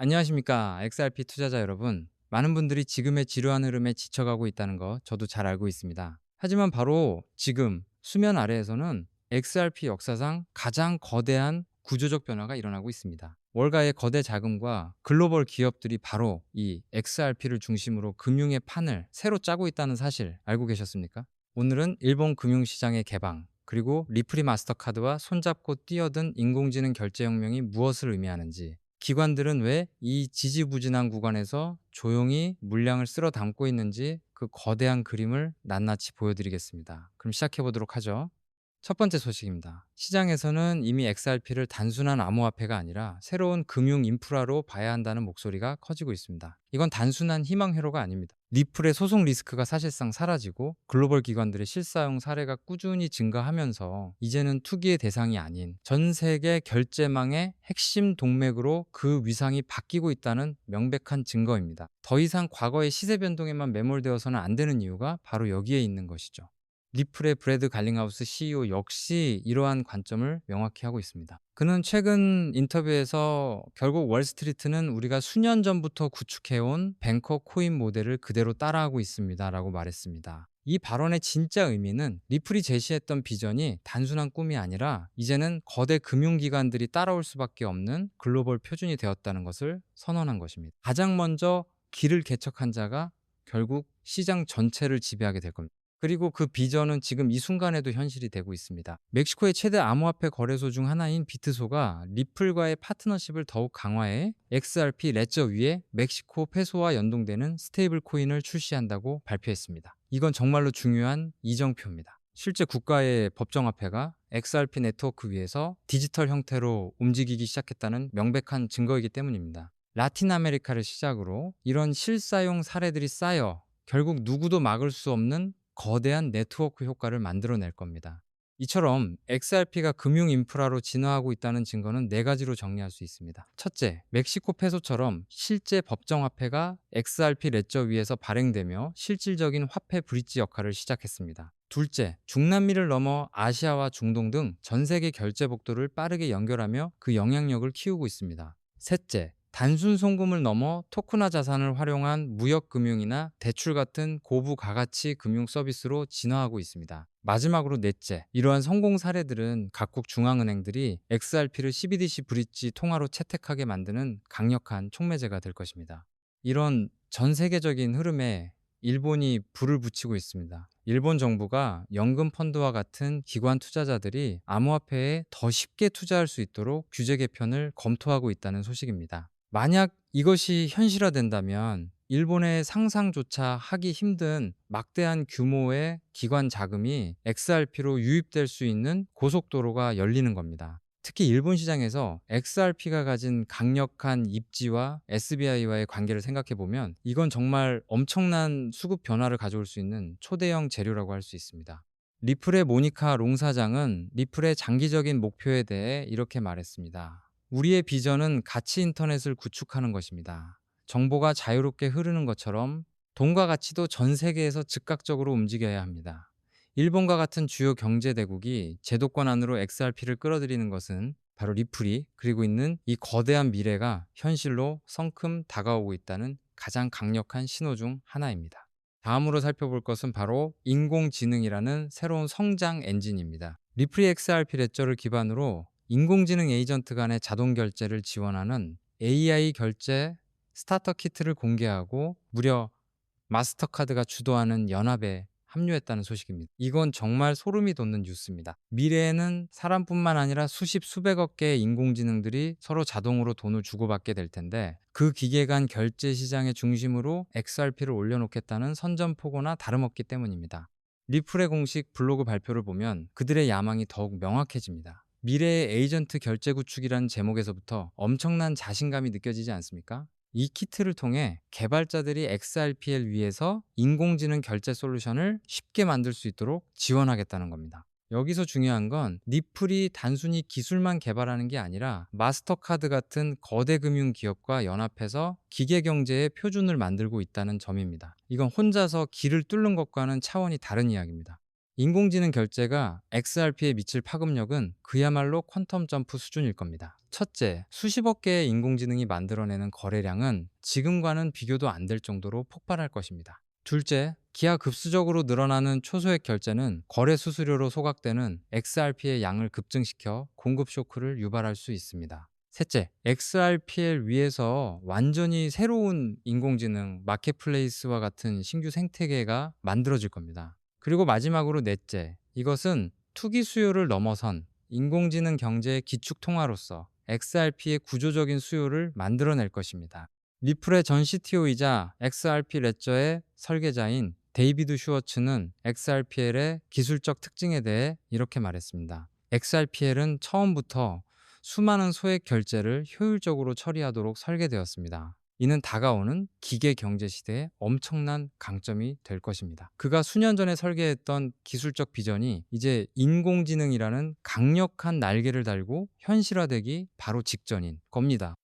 안녕하십니까. XRP 투자자 여러분. 많은 분들이 지금의 지루한 흐름에 지쳐가고 있다는 거 저도 잘 알고 있습니다. 하지만 바로 지금 수면 아래에서는 XRP 역사상 가장 거대한 구조적 변화가 일어나고 있습니다. 월가의 거대 자금과 글로벌 기업들이 바로 이 XRP를 중심으로 금융의 판을 새로 짜고 있다는 사실 알고 계셨습니까? 오늘은 일본 금융시장의 개방, 그리고 리플리 마스터카드와 손잡고 뛰어든 인공지능 결제혁명이 무엇을 의미하는지, 기관들은 왜 이 지지부진한 구간에서 조용히 물량을 쓸어 담고 있는지 그 거대한 그림을 낱낱이 보여드리겠습니다. 그럼 시작해 보도록 하죠. 첫 번째 소식입니다. 시장에서는 이미 XRP를 단순한 암호화폐가 아니라 새로운 금융 인프라로 봐야 한다는 목소리가 커지고 있습니다. 이건 단순한 희망 회로가 아닙니다. 리플의 소송 리스크가 사실상 사라지고 글로벌 기관들의 실사용 사례가 꾸준히 증가하면서 이제는 투기의 대상이 아닌 전 세계 결제망의 핵심 동맥으로 그 위상이 바뀌고 있다는 명백한 증거입니다. 더 이상 과거의 시세 변동에만 매몰되어서는 안 되는 이유가 바로 여기에 있는 것이죠. 리플의 브래드 갈링하우스 CEO 역시 이러한 관점을 명확히 하고 있습니다. 그는 최근 인터뷰에서 결국 월스트리트는 우리가 수년 전부터 구축해온 뱅커 코인 모델을 그대로 따라하고 있습니다라고 말했습니다. 이 발언의 진짜 의미는 리플이 제시했던 비전이 단순한 꿈이 아니라 이제는 거대 금융기관들이 따라올 수밖에 없는 글로벌 표준이 되었다는 것을 선언한 것입니다. 가장 먼저 길을 개척한 자가 결국 시장 전체를 지배하게 될 겁니다. 그리고 그 비전은 지금 이 순간에도 현실이 되고 있습니다. 멕시코의 최대 암호화폐 거래소 중 하나인 비트소가 리플과의 파트너십을 더욱 강화해 XRP 레저 위에 멕시코 페소와 연동되는 스테이블 코인을 출시한다고 발표했습니다. 이건 정말로 중요한 이정표입니다. 실제 국가의 법정화폐가 XRP 네트워크 위에서 디지털 형태로 움직이기 시작했다는 명백한 증거이기 때문입니다. 라틴 아메리카를 시작으로 이런 실사용 사례들이 쌓여 결국 누구도 막을 수 없는 거대한 네트워크 효과를 만들어낼 겁니다. 이처럼 XRP가 금융 인프라로 진화하고 있다는 증거는 네 가지로 정리할 수 있습니다. 첫째, 멕시코 페소처럼 실제 법정화폐가 XRP 레저 위에서 발행되며 실질적인 화폐 브릿지 역할을 시작했습니다. 둘째, 중남미를 넘어 아시아와 중동 등 전 세계 결제 복도를 빠르게 연결하며 그 영향력을 키우고 있습니다. 셋째, 단순 송금을 넘어 토큰화 자산을 활용한 무역금융이나 대출 같은 고부 가가치 금융 서비스로 진화하고 있습니다. 마지막으로 넷째, 이러한 성공 사례들은 각국 중앙은행들이 XRP를 CBDC 브릿지 통화로 채택하게 만드는 강력한 촉매제가 될 것입니다. 이런 전 세계적인 흐름에 일본이 불을 붙이고 있습니다. 일본 정부가 연금 펀드와 같은 기관 투자자들이 암호화폐에 더 쉽게 투자할 수 있도록 규제 개편을 검토하고 있다는 소식입니다. 만약 이것이 현실화된다면 일본의 상상조차 하기 힘든 막대한 규모의 기관 자금이 XRP로 유입될 수 있는 고속도로가 열리는 겁니다. 특히 일본 시장에서 XRP가 가진 강력한 입지와 SBI와의 관계를 생각해 보면 이건 정말 엄청난 수급 변화를 가져올 수 있는 초대형 재료라고 할 수 있습니다. 리플의 모니카 롱 사장은 리플의 장기적인 목표에 대해 이렇게 말했습니다. 우리의 비전은 가치 인터넷을 구축하는 것입니다. 정보가 자유롭게 흐르는 것처럼 돈과 가치도 전 세계에서 즉각적으로 움직여야 합니다. 일본과 같은 주요 경제 대국이 제도권 안으로 XRP를 끌어들이는 것은 바로 리플이 그리고 있는 이 거대한 미래가 현실로 성큼 다가오고 있다는 가장 강력한 신호 중 하나입니다. 다음으로 살펴볼 것은 바로 인공지능이라는 새로운 성장 엔진입니다. 리플이 XRP 레저를 기반으로 인공지능 에이전트 간의 자동 결제를 지원하는 AI 결제 스타터 키트를 공개하고 무려 마스터카드가 주도하는 연합에 합류했다는 소식입니다. 이건 정말 소름이 돋는 뉴스입니다. 미래에는 사람뿐만 아니라 수십 수백억 개의 인공지능들이 서로 자동으로 돈을 주고받게 될 텐데 그 기계 간 결제 시장의 중심으로 XRP를 올려놓겠다는 선전포고나 다름없기 때문입니다. 리플의 공식 블로그 발표를 보면 그들의 야망이 더욱 명확해집니다. 미래의 에이전트 결제 구축이라는 제목에서부터 엄청난 자신감이 느껴지지 않습니까? 이 키트를 통해 개발자들이 XRPL 위에서 인공지능 결제 솔루션을 쉽게 만들 수 있도록 지원하겠다는 겁니다. 여기서 중요한 건 리플이 단순히 기술만 개발하는 게 아니라 마스터카드 같은 거대 금융 기업과 연합해서 기계 경제의 표준을 만들고 있다는 점입니다. 이건 혼자서 길을 뚫는 것과는 차원이 다른 이야기입니다. 인공지능 결제가 XRP에 미칠 파급력은 그야말로 퀀텀 점프 수준일 겁니다. 첫째, 수십억 개의 인공지능이 만들어내는 거래량은 지금과는 비교도 안 될 정도로 폭발할 것입니다. 둘째, 기하급수적으로 늘어나는 초소액 결제는 거래 수수료로 소각되는 XRP의 양을 급증시켜 공급 쇼크를 유발할 수 있습니다. 셋째, XRPL 위에서 완전히 새로운 인공지능, 마켓플레이스와 같은 신규 생태계가 만들어질 겁니다. 그리고 마지막으로 넷째, 이것은 투기 수요를 넘어선 인공지능 경제의 기축 통화로서 XRP의 구조적인 수요를 만들어낼 것입니다. 리플의 전 CTO이자 XRP 레저의 설계자인 데이비드 슈워츠는 XRPL의 기술적 특징에 대해 이렇게 말했습니다. XRPL은 처음부터 수많은 소액 결제를 효율적으로 처리하도록 설계되었습니다. 이는 다가오는 기계 경제 시대에 엄청난 강점이 될 것입니다. 그가 수년 전에 설계했던 기술적 비전이 이제 인공지능이라는 강력한 날개를 달고 현실화되기 바로 직전인 겁니다.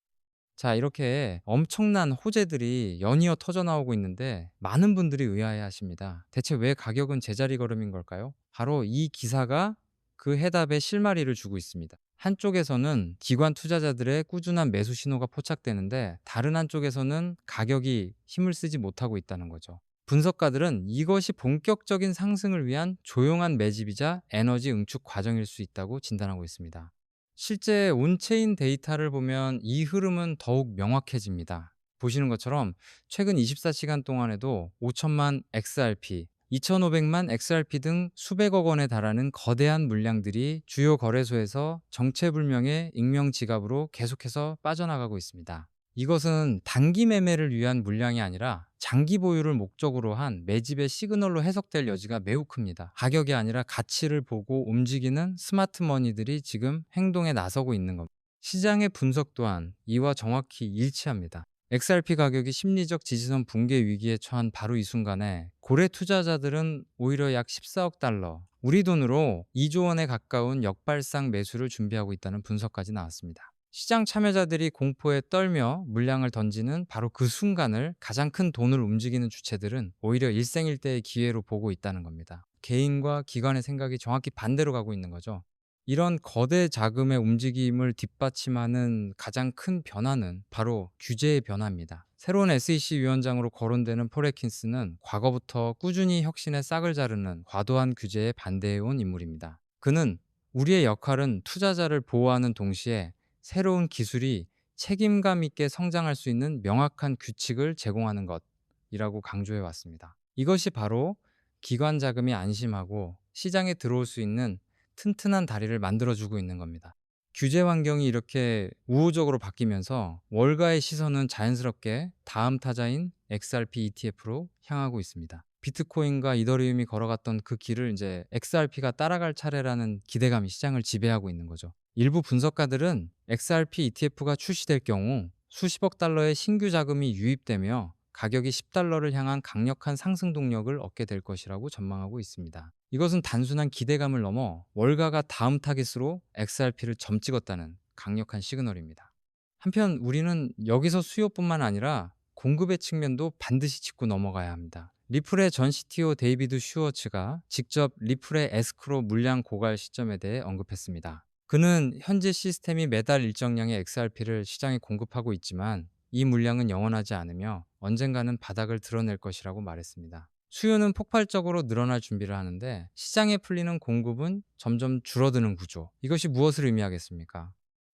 자, 이렇게 엄청난 호재들이 연이어 터져 나오고 있는데 많은 분들이 의아해 하십니다. 대체 왜 가격은 제자리 걸음인 걸까요? 바로 이 기사가 그 해답의 실마리를 주고 있습니다. 한쪽에서는 기관 투자자들의 꾸준한 매수 신호가 포착되는데 다른 한쪽에서는 가격이 힘을 쓰지 못하고 있다는 거죠. 분석가들은 이것이 본격적인 상승을 위한 조용한 매집이자 에너지 응축 과정일 수 있다고 진단하고 있습니다. 실제 온체인 데이터를 보면 이 흐름은 더욱 명확해집니다. 보시는 것처럼 최근 24시간 동안에도 5천만 XRP, 2,500만 XRP 등 수백억 원에 달하는 거대한 물량들이 주요 거래소에서 정체불명의 익명 지갑으로 계속해서 빠져나가고 있습니다. 이것은 단기 매매를 위한 물량이 아니라 장기 보유를 목적으로 한 매집의 시그널로 해석될 여지가 매우 큽니다. 가격이 아니라 가치를 보고 움직이는 스마트 머니들이 지금 행동에 나서고 있는 겁니다. 시장의 분석 또한 이와 정확히 일치합니다. XRP 가격이 심리적 지지선 붕괴 위기에 처한 바로 이 순간에 고래 투자자들은 오히려 약 14억 달러, 우리 돈으로 2조 원에 가까운 역발상 매수를 준비하고 있다는 분석까지 나왔습니다. 시장 참여자들이 공포에 떨며 물량을 던지는 바로 그 순간을 가장 큰 돈을 움직이는 주체들은 오히려 일생일대의 기회로 보고 있다는 겁니다. 개인과 기관의 생각이 정확히 반대로 가고 있는 거죠. 이런 거대 자금의 움직임을 뒷받침하는 가장 큰 변화는 바로 규제의 변화입니다. 새로운 SEC 위원장으로 거론되는 폴 애킨스는 과거부터 꾸준히 혁신의 싹을 자르는 과도한 규제에 반대해온 인물입니다. 그는 우리의 역할은 투자자를 보호하는 동시에 새로운 기술이 책임감 있게 성장할 수 있는 명확한 규칙을 제공하는 것이라고 강조해 왔습니다. 이것이 바로 기관 자금이 안심하고 시장에 들어올 수 있는 튼튼한 다리를 만들어주고 있는 겁니다. 규제 환경이 이렇게 우호적으로 바뀌면서 월가의 시선은 자연스럽게 다음 타자인 XRP ETF로 향하고 있습니다. 비트코인과 이더리움이 걸어갔던 그 길을 이제 XRP가 따라갈 차례라는 기대감이 시장을 지배하고 있는 거죠. 일부 분석가들은 XRP ETF가 출시될 경우 수십억 달러의 신규 자금이 유입되며 가격이 10달러를 향한 강력한 상승 동력을 얻게 될 것이라고 전망하고 있습니다. 이것은 단순한 기대감을 넘어 월가가 다음 타깃으로 XRP를 점찍었다는 강력한 시그널입니다. 한편 우리는 여기서 수요뿐만 아니라 공급의 측면도 반드시 짚고 넘어가야 합니다. 리플의 전 CTO 데이비드 슈워츠가 직접 리플의 에스크로 물량 고갈 시점에 대해 언급했습니다. 그는 현재 시스템이 매달 일정량의 XRP를 시장에 공급하고 있지만 이 물량은 영원하지 않으며 언젠가는 바닥을 드러낼 것이라고 말했습니다. 수요는 폭발적으로 늘어날 준비를 하는데 시장에 풀리는 공급은 점점 줄어드는 구조. 이것이 무엇을 의미하겠습니까?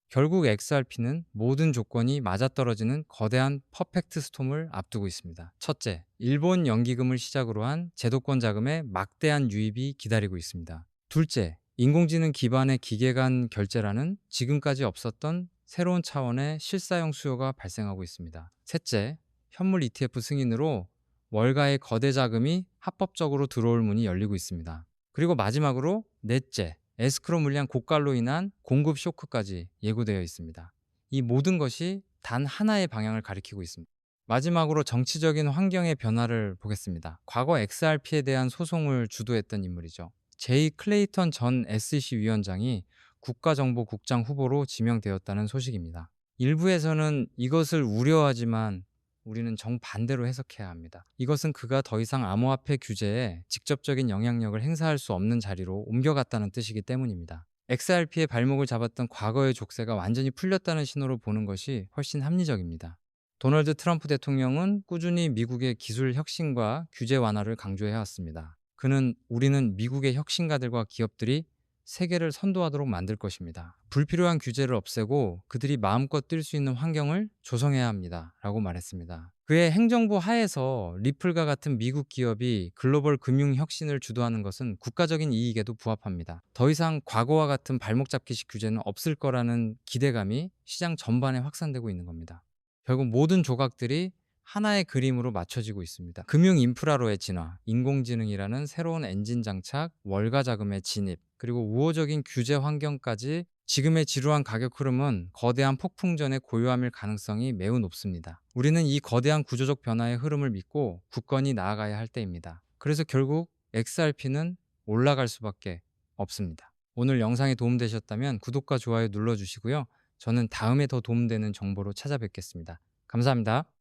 결국 XRP는 모든 조건이 맞아떨어지는 거대한 퍼펙트 스톰을 앞두고 있습니다. 첫째, 일본 연기금을 시작으로 한 제도권 자금의 막대한 유입이 기다리고 있습니다. 둘째, 인공지능 기반의 기계 간 결제라는 지금까지 없었던 새로운 차원의 실사용 수요가 발생하고 있습니다. 셋째, 현물 ETF 승인으로 월가의 거대 자금이 합법적으로 들어올 문이 열리고 있습니다. 그리고 마지막으로 넷째, 에스크로 물량 고갈로 인한 공급 쇼크까지 예고되어 있습니다. 이 모든 것이 단 하나의 방향을 가리키고 있습니다. 마지막으로 정치적인 환경의 변화를 보겠습니다. 과거 XRP에 대한 소송을 주도했던 인물이죠. 제이 클레이턴 전 SEC 위원장이 국가정보국장 후보로 지명되었다는 소식입니다. 일부에서는 이것을 우려하지만 우리는 정반대로 해석해야 합니다. 이것은 그가 더 이상 암호화폐 규제에 직접적인 영향력을 행사할 수 없는 자리로 옮겨갔다는 뜻이기 때문입니다. XRP의 발목을 잡았던 과거의 족쇄가 완전히 풀렸다는 신호로 보는 것이 훨씬 합리적입니다. 도널드 트럼프 대통령은 꾸준히 미국의 기술 혁신과 규제 완화를 강조해왔습니다. 그는 우리는 미국의 혁신가들과 기업들이 세계를 선도하도록 만들 것입니다. 불필요한 규제를 없애고 그들이 마음껏 뛸 수 있는 환경을 조성해야 합니다. 라고 말했습니다. 그의 행정부 하에서 리플과 같은 미국 기업이 글로벌 금융 혁신을 주도하는 것은 국가적인 이익에도 부합합니다. 더 이상 과거와 같은 발목 잡기식 규제는 없을 거라는 기대감이 시장 전반에 확산되고 있는 겁니다. 결국 모든 조각들이 하나의 그림으로 맞춰지고 있습니다. 금융 인프라로의 진화, 인공지능이라는 새로운 엔진 장착, 월가 자금의 진입, 그리고 우호적인 규제 환경까지 지금의 지루한 가격 흐름은 거대한 폭풍전의 고요함일 가능성이 매우 높습니다. 우리는 이 거대한 구조적 변화의 흐름을 믿고 굳건히 나아가야 할 때입니다. 그래서 결국 XRP는 올라갈 수밖에 없습니다. 오늘 영상이 도움되셨다면 구독과 좋아요 눌러주시고요. 저는 다음에 더 도움되는 정보로 찾아뵙겠습니다. 감사합니다.